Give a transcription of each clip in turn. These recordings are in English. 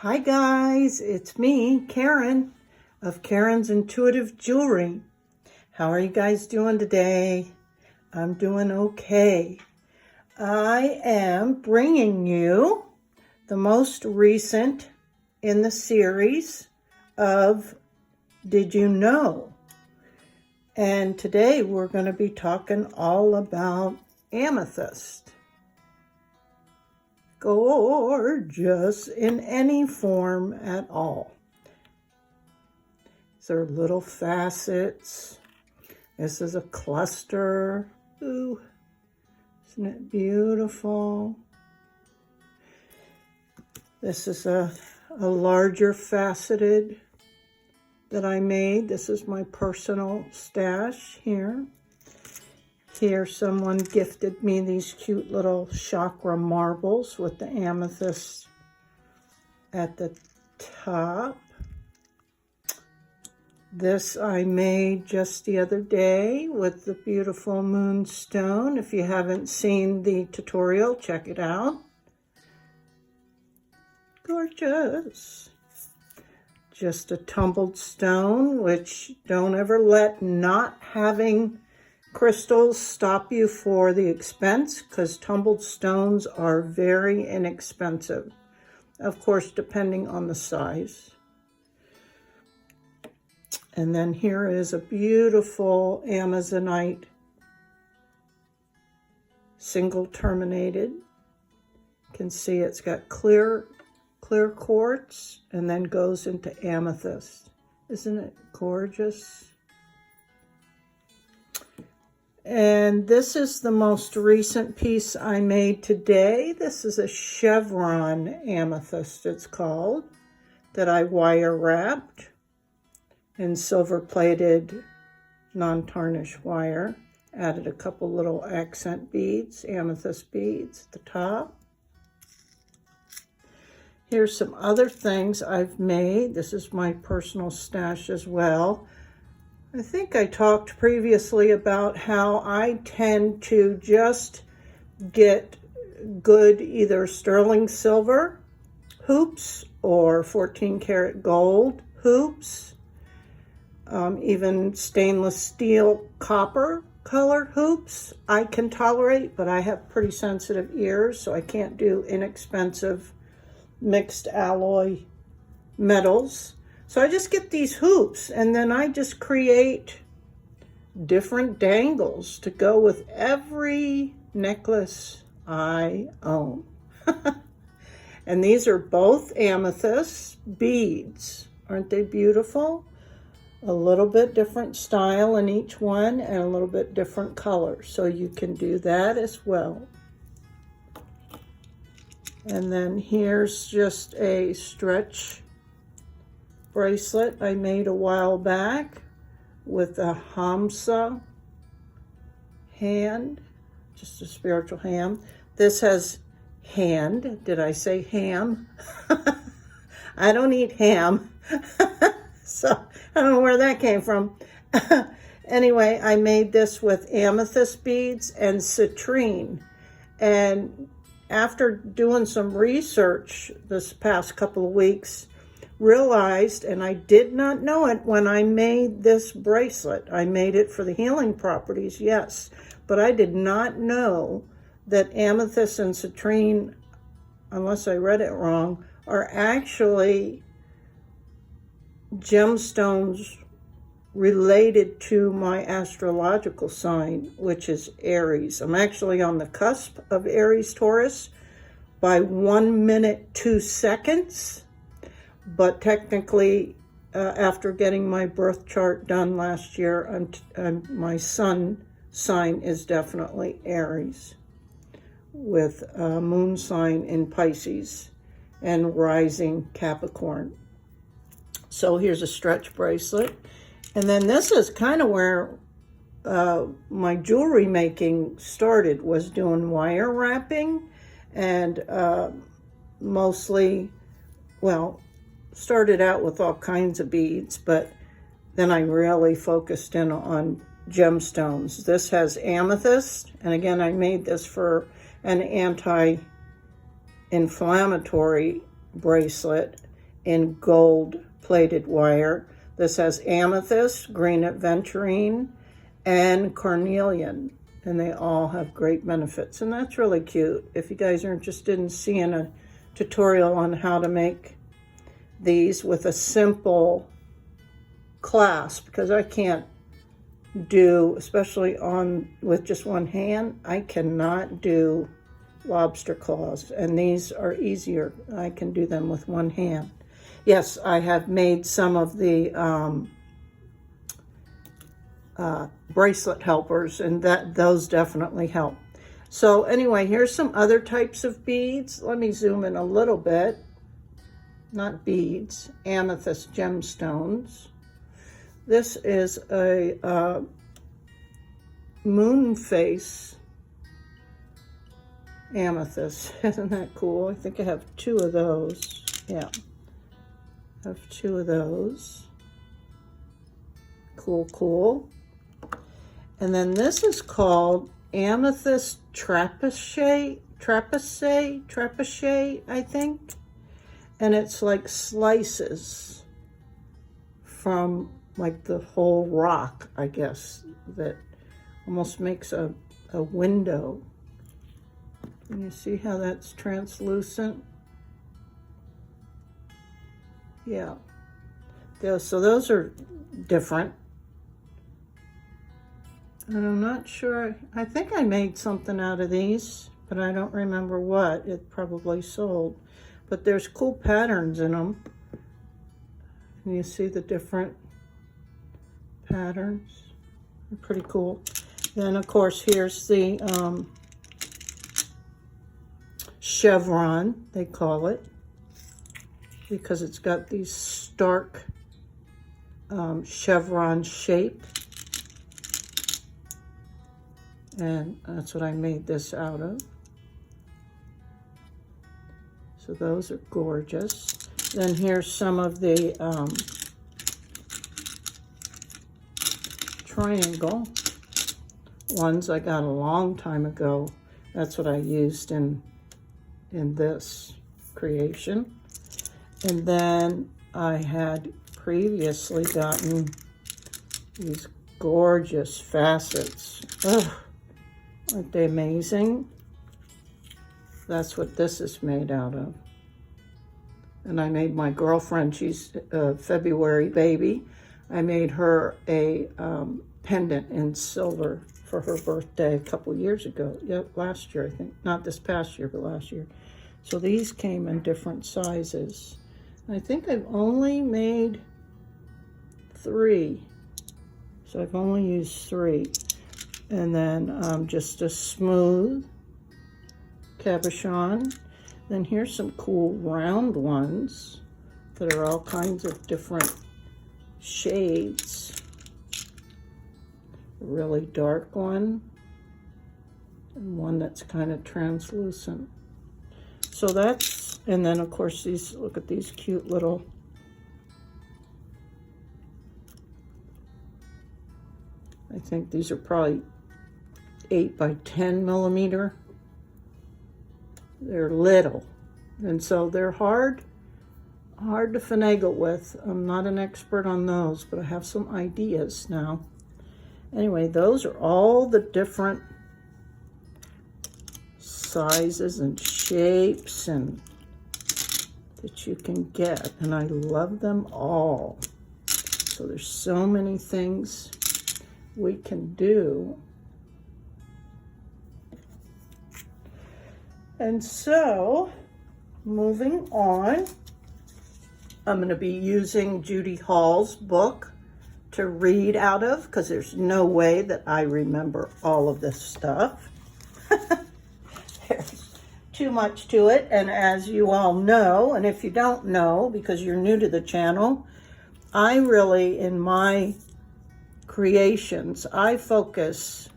Hi guys, it's me, Karen, of Karen's Intuitive Jewelry. How are you guys doing today? I'm doing okay. I am bringing you the most recent in the series of Did You Know? And today we're going to be talking all about amethyst. Gorgeous in any form at all. These are little facets. This is a cluster. Ooh, isn't it beautiful? This is a larger faceted that I made. This is my personal stash here. Here someone gifted me these cute little chakra marbles with the amethyst at the top. This I made just the other day with the beautiful moonstone. If you haven't seen the tutorial, check it out. Gorgeous. Just a tumbled stone, which don't ever let not having crystals stop you for the expense, because tumbled stones are very inexpensive. Of course, depending on the size. And then here is a beautiful Amazonite, single terminated. You can see it's got clear quartz and then goes into amethyst. Isn't it gorgeous? And this is the most recent piece I made today. This is a chevron amethyst, it's called, that I wire wrapped in silver plated non-tarnished wire. Added a couple little accent beads, amethyst beads at the top. Here's some other things I've made. This is my personal stash as well. I think I talked previously about how I tend to just get good either sterling silver hoops or 14 karat gold hoops, even stainless steel copper colored hoops I can tolerate, but I have pretty sensitive ears, so I can't do inexpensive mixed alloy metals. So I just get these hoops and then I just create different dangles to go with every necklace I own. And these are both amethyst beads. Aren't they beautiful? A little bit different style in each one and a little bit different color. So you can do that as well. And then here's just a stretch bracelet I made a while back with a Hamsa hand, just a spiritual hand. This has hand. Did I say ham? I don't eat ham. So I don't know where that came from. Anyway, I made this with amethyst beads and citrine. And after doing some research this past couple of weeks, realized, and I did not know it when I made this bracelet. I made it for the healing properties, yes, but I did not know that amethyst and citrine, unless I read it wrong, are actually gemstones related to my astrological sign, which is Aries. I'm actually on the cusp of Aries Taurus by 1 minute 2 seconds. But technically, after getting my birth chart done last year, my sun sign is definitely Aries, with a moon sign in Pisces and rising Capricorn. So here's a stretch bracelet. And then this is kind of where my jewelry making started, was doing wire wrapping and mostly, well, started out with all kinds of beads, but then I really focused in on gemstones. This has amethyst, and again, I made this for an anti-inflammatory bracelet, in gold plated wire. This has amethyst, green aventurine, and carnelian, and they all have great benefits, and that's really cute. If you guys are interested in seeing a tutorial on how to make these with a simple clasp, because I can't do, especially with just one hand, I cannot do lobster claws, and these are easier. I can do them with one hand. Yes, I have made some of the bracelet helpers, and those definitely help. So anyway, here's some other types of beads. Let me zoom in a little bit. Not beads, amethyst gemstones. This is a moon face amethyst. Isn't that cool? I think I have 2 of those. Yeah, I have 2 of those. Cool, cool. And then this is called amethyst trapeche, I think. And it's like slices from like the whole rock, I guess, that almost makes a window. Can you see how that's translucent? Yeah. So those are different. And I'm not sure. I think I made something out of these, but I don't remember what. It probably sold. But there's cool patterns in them. And you see the different patterns. They're pretty cool. Then, of course, here's the chevron, they call it, because it's got these stark chevron shape. And that's what I made this out of. So those are gorgeous. Then here's some of the triangle ones I got a long time ago. That's what I used in this creation. And then I had previously gotten these gorgeous facets. Ugh, aren't they amazing? That's what this is made out of. And I made my girlfriend, she's a February baby, I made her a pendant in silver for her birthday a couple years ago. Yeah, last year, I think. Not this past year, but last year. So these came in different sizes. I think I've only made 3. So I've only used 3. And then just a smooth cabochon. Then here's some cool round ones that are all kinds of different shades. A really dark one and one that's kind of translucent. So that's, and then of course these, look at these cute little I think these are probably 8 by 10 millimeter. They're little, and so they're hard to finagle with. I'm not an expert on those, but I have some ideas now. Anyway, those are all the different sizes and shapes and that you can get, and I love them all. So there's so many things we can do. And so, moving on, I'm going to be using Judy Hall's book to read out of, because there's no way that I remember all of this stuff. There's too much to it, and as you all know, and if you don't know, because you're new to the channel, I really, in my creations, I focus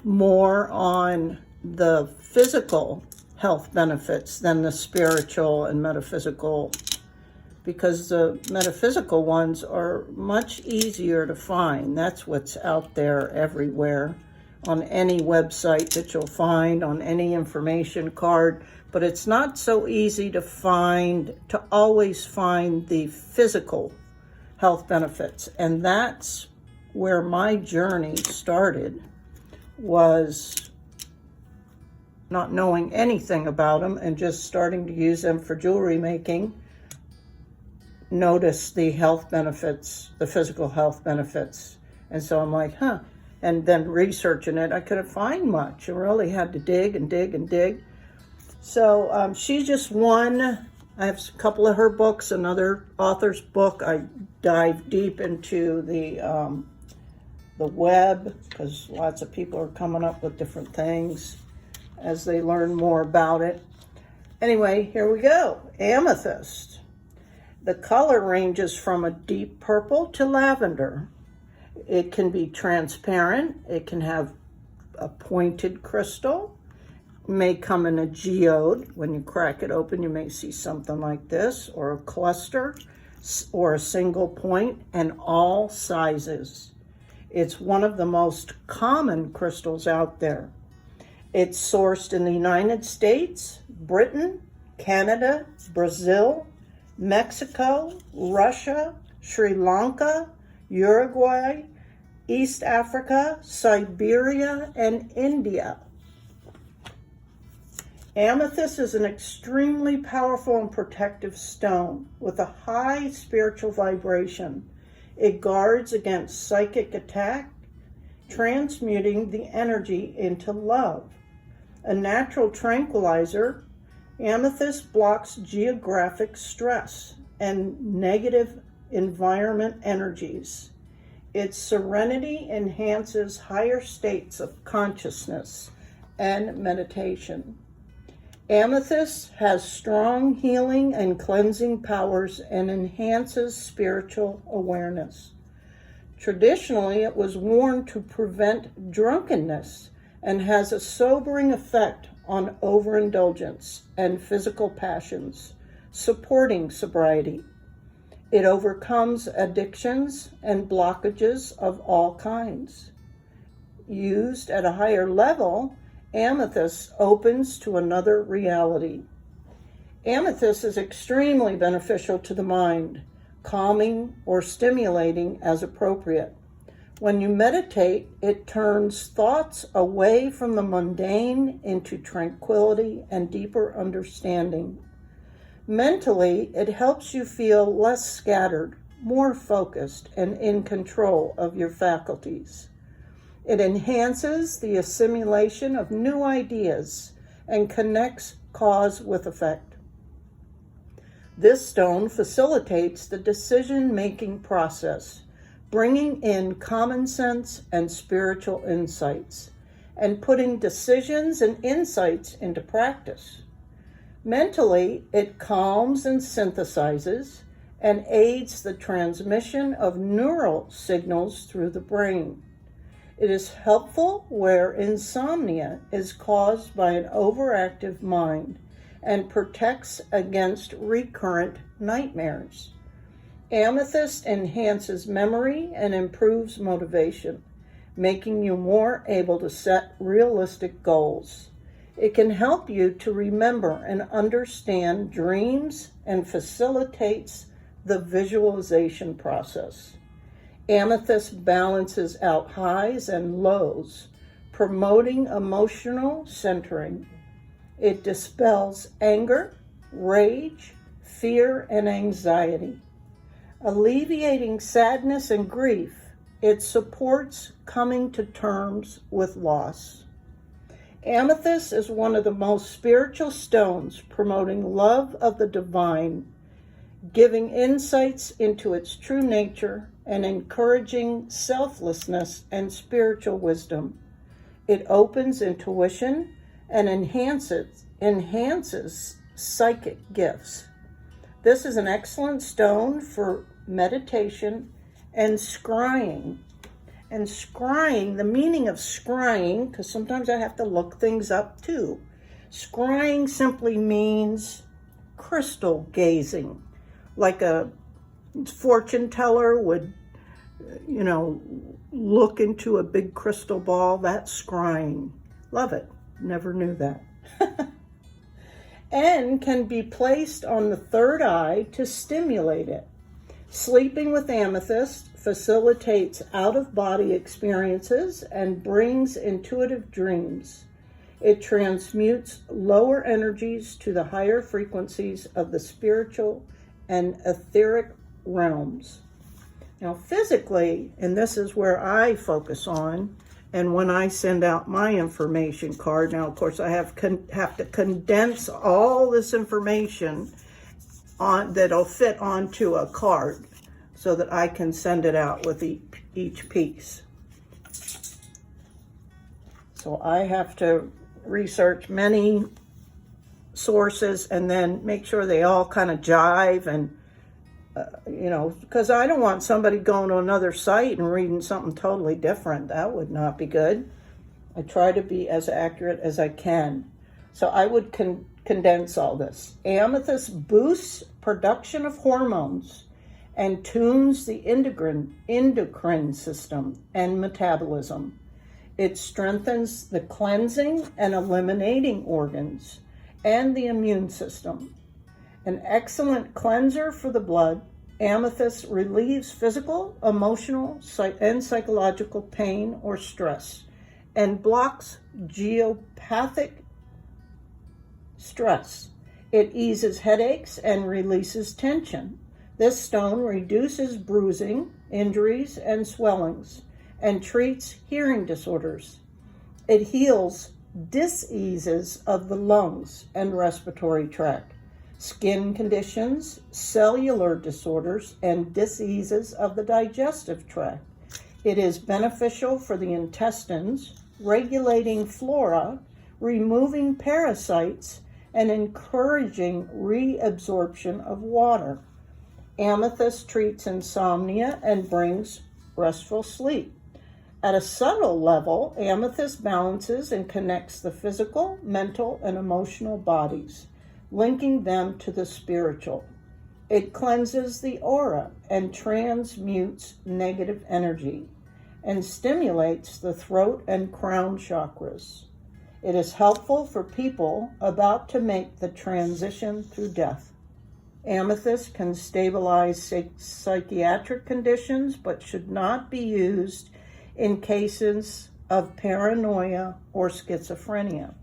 more on the physical health benefits than the spiritual and metaphysical, because the metaphysical ones are much easier to find. That's what's out there everywhere. on any website that you'll find, on any information card, but it's not so easy to find, to always find the physical health benefits. And that's where my journey started, was not knowing anything about them and just starting to use them for jewelry making. Notice the health benefits, the physical health benefits. And so I'm like, and then researching it, I couldn't find much. I really had to dig and dig and dig. So she's just one. I have a couple of her books, another author's book. I dive deep into the web, because lots of people are coming up with different things as they learn more about it. Anyway, here we go. Amethyst. The color ranges from a deep purple to lavender. It can be transparent. It can have a pointed crystal. It may come in a geode. When you crack it open, you may see something like this, or a cluster, or a single point, and all sizes. It's one of the most common crystals out there. It's sourced in the United States, Britain, Canada, Brazil, Mexico, Russia, Sri Lanka, Uruguay, East Africa, Siberia, and India. Amethyst is an extremely powerful and protective stone with a high spiritual vibration. It guards against psychic attack, transmuting the energy into love. A natural tranquilizer, amethyst blocks geographic stress and negative environment energies. Its serenity enhances higher states of consciousness and meditation. Amethyst has strong healing and cleansing powers and enhances spiritual awareness. Traditionally, it was worn to prevent drunkenness and has a sobering effect on overindulgence and physical passions, supporting sobriety. It overcomes addictions and blockages of all kinds. Used at a higher level, amethyst opens to another reality. Amethyst is extremely beneficial to the mind, calming or stimulating as appropriate. When you meditate, it turns thoughts away from the mundane into tranquility and deeper understanding. Mentally, it helps you feel less scattered, more focused, and in control of your faculties. It enhances the assimilation of new ideas and connects cause with effect. This stone facilitates the decision-making process, bringing in common sense and spiritual insights, and putting decisions and insights into practice. Mentally, it calms and synthesizes and aids the transmission of neural signals through the brain. It is helpful where insomnia is caused by an overactive mind and protects against recurrent nightmares. Amethyst enhances memory and improves motivation, making you more able to set realistic goals. It can help you to remember and understand dreams and facilitates the visualization process. Amethyst balances out highs and lows, promoting emotional centering. It dispels anger, rage, fear, and anxiety. Alleviating sadness and grief, it supports coming to terms with loss. Amethyst is one of the most spiritual stones, promoting love of the divine, giving insights into its true nature, and encouraging selflessness and spiritual wisdom. It opens intuition and enhances psychic gifts. This is an excellent stone for meditation and scrying. And scrying, the meaning of scrying, because sometimes I have to look things up too. Scrying simply means crystal gazing, like a fortune teller would you know, look into a big crystal ball. That's scrying. Love it. Never knew that. And can be placed on the third eye to stimulate it. Sleeping with amethyst facilitates out-of-body experiences and brings intuitive dreams. It transmutes lower energies to the higher frequencies of the spiritual and etheric realms. Now, physically, and this is where I focus on, and when I send out my information card, now, of course, I have to condense all this information that'll fit onto a card so that I can send it out with each piece. So I have to research many sources and then make sure they all kind of jive, and because I don't want somebody going to another site and reading something totally different. That would not be good. I try to be as accurate as I can. So I would condense all this. Amethyst boosts production of hormones and tunes the endocrine system and metabolism. It strengthens the cleansing and eliminating organs and the immune system. An excellent cleanser for the blood, amethyst relieves physical, emotional, and psychological pain or stress and blocks geopathic stress. It eases headaches and releases tension. This stone reduces bruising, injuries, and swellings and treats hearing disorders. It heals diseases of the lungs and respiratory tract, skin conditions, cellular disorders, and diseases of the digestive tract. It is beneficial for the intestines, regulating flora, removing parasites, and encouraging reabsorption of water. Amethyst treats insomnia and brings restful sleep. At a subtle level, amethyst balances and connects the physical, mental, and emotional bodies, linking them to the spiritual. It cleanses the aura and transmutes negative energy and stimulates the throat and crown chakras. It is helpful for people about to make the transition through death. Amethyst can stabilize psychiatric conditions, but should not be used in cases of paranoia or schizophrenia.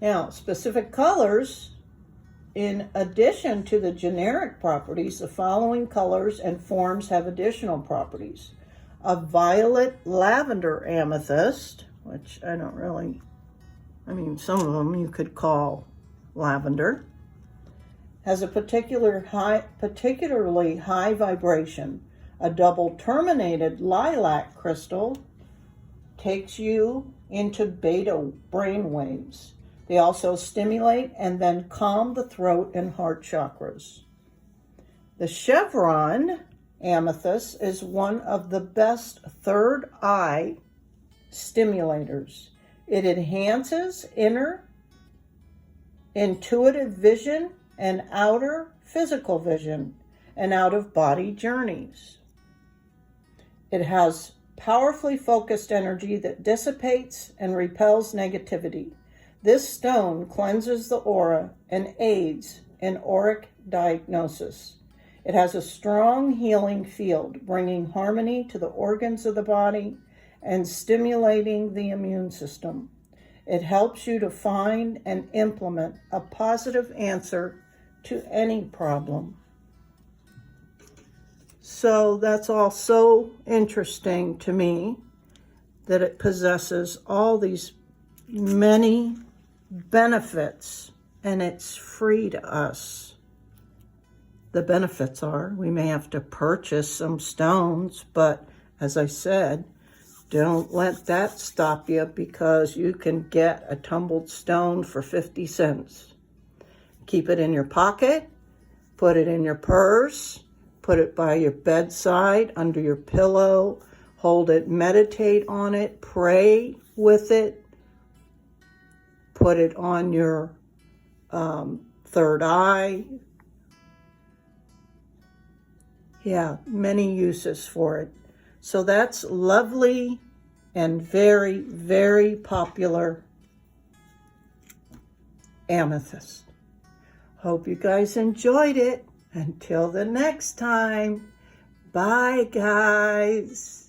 Now, specific colors, in addition to the generic properties, the following colors and forms have additional properties. A violet lavender amethyst, which some of them you could call lavender, has a particularly high vibration. A double terminated lilac crystal takes you into beta brain waves. They also stimulate and then calm the throat and heart chakras. The chevron amethyst is one of the best third eye stimulators. It enhances inner intuitive vision and outer physical vision and out-of-body journeys. It has powerfully focused energy that dissipates and repels negativity. This stone cleanses the aura and aids in auric diagnosis. It has a strong healing field, bringing harmony to the organs of the body and stimulating the immune system. It helps you to find and implement a positive answer to any problem. So that's all so interesting to me, that it possesses all these many benefits, and it's free to us. The benefits are we may have to purchase some stones, but as I said, don't let that stop you, because you can get a tumbled stone for 50 cents. Keep it in your pocket, put it in your purse, put it by your bedside, under your pillow, hold it, meditate on it, pray with it, put it on your third eye. Yeah, many uses for it. So that's lovely and very, very popular amethyst. Hope you guys enjoyed it. Until the next time, bye guys.